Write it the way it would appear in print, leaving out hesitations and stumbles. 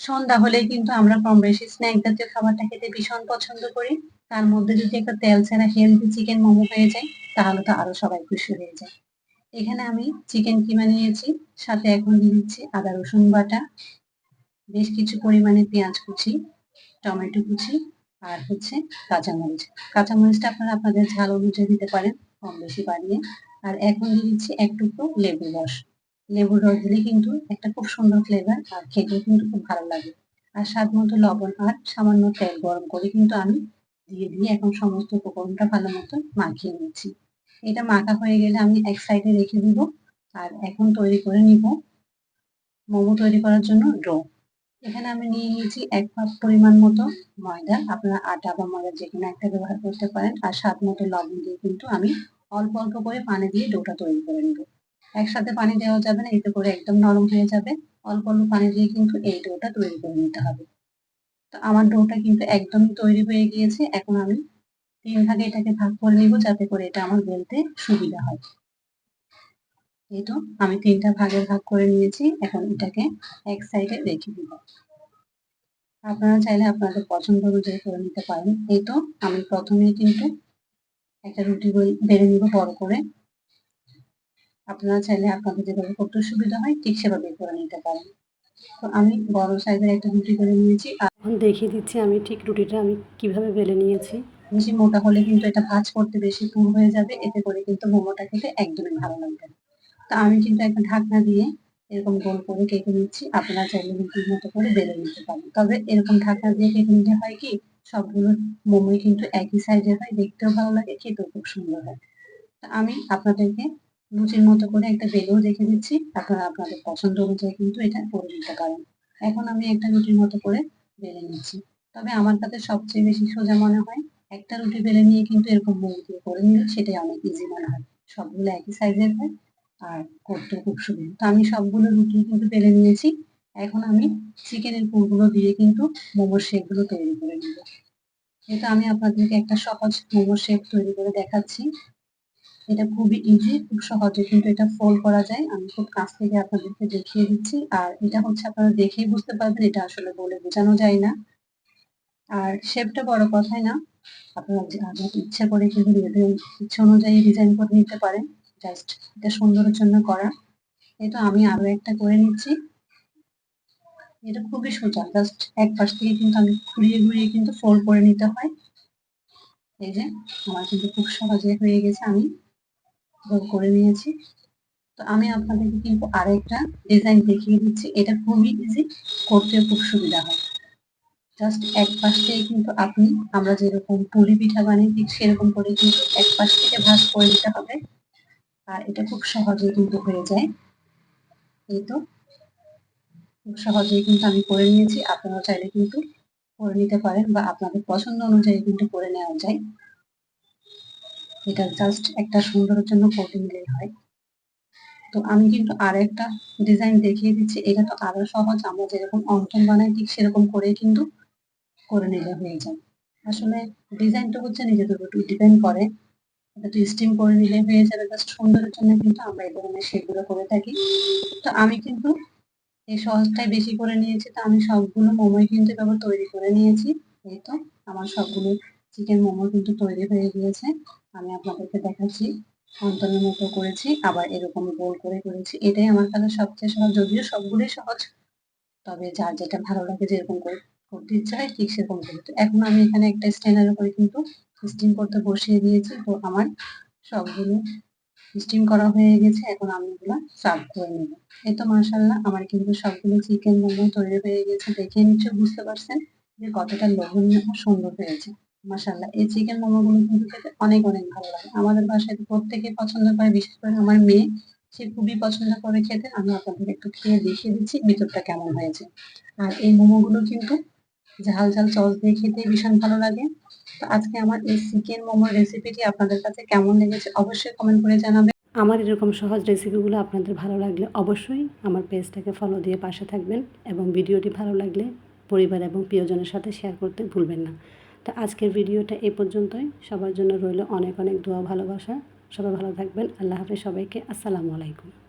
সন্ধ্যা হলেই কিন্তু আমরা কম বেশি স্ন্যাক জাতীয় খাবারটা খেতে ভীষণ পছন্দ করি। তার মধ্যে যদি একটা তেল ছাড়া হেলদি চিকেন মোমো হয়ে যায় তাহলে তো আরো সবাই খুশি হয়ে যায়। এখানে আমি চিকেন কিমা নিয়েছি, সাথে এখন দিয়ে দিচ্ছি আদা রসুন বাটা, বেশ কিছু পরিমাণে পেঁয়াজ কুচি, টমেটো কুচি আর হচ্ছে কাঁচামরিচ। কাঁচামরিচটা আপনারা আপনাদের ঝাল অনুযায়ী দিতে পারেন, কম বেশি বাড়িয়ে। আর এখন দিয়ে দিচ্ছি এক টুকরো লেবুর রস। লেবুর রস দিলে কিন্তু একটা খুব সুন্দর ফ্লেভার আর খেতেও কিন্তু খুব ভালো লাগে। আর স্বাদ মতো লবণ আর সামান্য তেল গরম করে কিন্তু আমি দিয়ে এখন সমস্ত উপকরণটা ভালো মতো মাখিয়ে নিচ্ছি। এটা মাখা হয়ে গেলে আমি এক সাইডে রেখে দিব। আর এখন তৈরি করে নিব মোমো তৈরি করার জন্য ডো। এখানে আমি নিয়ে নিয়েছি ১ কাপ পরিমাণ মতো ময়দা। আপনারা আটা বা ময়দা যেকোনো একটা ব্যবহার করতে পারেন। আর স্বাদ মতো লবণ দিয়ে কিন্তু আমি অল্প অল্প করে পানি দিয়ে ডোটা তৈরি করে নেব। একসাথে পানি দেওয়া যাবে না, এতে করে একদম নরম হয়ে যাবে। অল্প অল্প পানি দিয়ে কিন্তু এই ডোটা তৈরি করে নিতে হবে। তো আমার ডোটা কিন্তু একদমই তৈরি হয়ে গিয়েছে। এখন আমি ৩ ভাগে এটাকে ভাগ করে নিব যাতে করে এটা আমার বেলতে সুবিধা হয়। এই তো আমি ৩টা ভাগে ভাগ করে নিয়েছি। এখন এটাকে এক সাইডে রেখে দিব। আপনারা চাইলে আপনাদের পছন্দ অনুযায়ী করে নিতে পারেন। এই তো আমি প্রথমেই কিন্তু একটা রুটি বেলে নিব বড় করে। আপনারা চাইলে আপনাদের যেভাবে করতে সুবিধা হয় ঠিক সেভাবে করে নিতে পারেন। তো আমি বড় সাইজের একটা রুটি বেলে নিয়েছি। আর এখন দেখিয়ে দিচ্ছি আমি ঠিক রুটিটা আমি কিভাবে বেলে নিয়েছি। বেশি মোটা হলে কিন্তু এটা ভাঁজ করতে বেশি পুর হয়ে যাবে, এতে করে কিন্তু মোমোটা খেতে একদমই ভালো লাগবে না। তা আমি কিন্তু একটা ঢাকনা দিয়ে এরকম গোল করে কেটে নিচ্ছি। আপনারা চাইলে রুটির মতো করে বেলে নিতে পারেন। তবে এরকম ঢাকনা দিয়ে কেটে নিলে হয় কি, সবগুলো মোমোই কিন্তু একই সাইজের হয়, দেখতেও ভালো লাগে, খেতেও খুব সুন্দর হয়। তা আমি আপনাদেরকে লুচির মতো করে একটা বেলেও রেখে দিচ্ছি। আপনারা আপনাদের পছন্দ অনুযায়ী কিন্তু এটা করে নিতে পারেন। এখন আমি একটা রুটির মতো করে বেলে নিচ্ছি। তবে আমার কাছে সবচেয়ে বেশি সোজা মনে হয় একটা রুটি বেলে নিয়ে কিন্তু এরকম মোল দিয়ে করে নিলে সেটাই অনেক ইজি মনে হয়। সবগুলো একই সাইজের হয় আর করতেও খুব সুবিধা। তো আমি সবগুলো রুটি কিন্তু বেলে নিয়েছি। এখন আমি চিকেনের পুরগুলো দিয়ে কিন্তু মোমোর শেপ গুলো তৈরি করে নিব। এটা আমি আপনাদেরকে একটা সহজ মোমোর শেপ তৈরি করে দেখাচ্ছি। এটা খুবই ইজি, খুব সহজে কিন্তু এটা ফোল্ড করা যায়। আমি খুব কাছ থেকে আপনাদেরকে দেখিয়ে দিচ্ছি। আর এটা হচ্ছে আপনারা দেখেই বুঝতে পারবেন, এটা আসলে বলে বোঝানো যায় না। আর শেপটা বড় কথাই না, আপনারা আপনার ইচ্ছা করে কিন্তু নিজেদের ইচ্ছা অনুযায়ী ডিজাইন করে নিতে পারেন। জাস্ট এটা সুন্দরের জন্য করা। এটা আমি আরো একটা করে নিচ্ছি। এটা খুবই সোজা, জাস্ট এক পাশ থেকে কিন্তু আমি ঘুরিয়ে ঘুরিয়ে কিন্তু ফোল্ড করে নিতে হয়। এই যে আমার কিন্তু খুব সহজে হয়ে গেছে, আমি গোল করে নিয়েছি। তো আমি আপনাদেরকে কিন্তু আরেকটা ডিজাইন দেখিয়ে দিচ্ছি। এটা খুবই ইজি, করতেও খুব সুবিধা হয়। জাস্ট এক পাশ থেকে কিন্তু আপনি আমরা যেরকম পুলি পিঠা বানাই ঠিক সেরকম করে কিন্তু এক পাশ থেকে ভাঁজ করে দিতে হবে। আর এটা খুব সহজে কিন্তু হয়ে যায়। এই তো খুব সহজেই কিন্তু আমি করে নিয়েছি। আপনারা চাইলে কিন্তু করে নিতে পারেন বা আপনাদের পছন্দ অনুযায়ী কিন্তু করে নেওয়া যায়। এটা জাস্ট একটা সুন্দরের জন্য করে নিলেই হয়। তো আমি কিন্তু আরেকটা ডিজাইন দেখিয়ে দিচ্ছি। এটা তো আরো সহজ, আমরা যেরকম অঙ্কন বানাই ঠিক সেরকম করেই কিন্তু করে নিলে হয়ে যায়। আসলে ডিজাইনটা হচ্ছে নিজেদের উপর ডিপেন্ড করে। এটা তো স্টিম করে নিলে হয়ে যাবে, জাস্ট সুন্দরের জন্য কিন্তু আমরা এই ধরনের শেপগুলো করে থাকি। তো আমি কিন্তু এই সহজটাই বেশি করে নিয়েছি। তো আমি সবগুলো মোমোই কিন্তু এভাবে তৈরি করে নিয়েছি। এই তো আমার সবগুলো চিকেন মোমো কিন্তু তৈরি হয়ে গিয়েছে। আমি আপনাদেরকে দেখাচ্ছি। অন্তরের মতো করেছি, আবার এরকম গোল করে করেছি। এটাই আমার কাছে সবচেয়ে সহজ, যদিও সবগুলোই সহজ। তবে যার যেটা ভালো লাগে যেরকম করে করতে ইচ্ছা হয় ঠিক সেরকম করে। তো এখন আমি এখানে একটা স্ট্যান্ডের উপরে কিন্তু স্টিম করতে বসিয়ে দিয়েছি। তো আমার সবগুলো স্টিম করা হয়ে গেছে। এখন আমি এগুলো সার্ভ করে নেব। এই তো মাশাআল্লাহ আমার কিন্তু সবগুলো চিকেন মোমো তৈরি হয়ে গেছে। দেখে নিশ্চয়ই বুঝতে পারছেন যে কতটা লোভনীয় ও সুন্দর হয়েছে। মাশাআল্লাহ এই চিকেন মোমো গুলো কিন্তু খেতে অনেক অনেক ভালো লাগে। আমাদের বাসায় তো প্রত্যেকেই পছন্দ করে, বিশেষ করে আমার মেয়ে। সে খুবই পছন্দ করে খেতে। আমি আপনাদের একটু খেয়ে দেখিয়ে দিচ্ছি ভিতরটা কেমন হয়েছে। আর এই মোমো গুলো কিন্তু ঝাল ঝাল সস দিয়ে খেতে ভীষণ ভালো লাগে। তো আজকে আমার এই চিকেন মোমোর রেসিপিটি আপনাদের কাছে কেমন লেগেছে অবশ্যই কমেন্ট করে জানাবেন। আমার এরকম সহজ রেসিপিগুলো আপনাদের ভালো লাগলে অবশ্যই আমার পেজটাকে ফলো দিয়ে পাশে থাকবেন এবং ভিডিওটি ভালো লাগলে পরিবার এবং প্রিয়জনের সাথে শেয়ার করতে ভুলবেন না। তো আজকের ভিডিওটা এই পর্যন্তই। সবার জন্য রইল অনেক অনেক দোয়া ভালোবাসা। সবাই ভালো থাকবেন। আল্লাহ হাফেজ সবাইকে। আসসালামু আলাইকুম।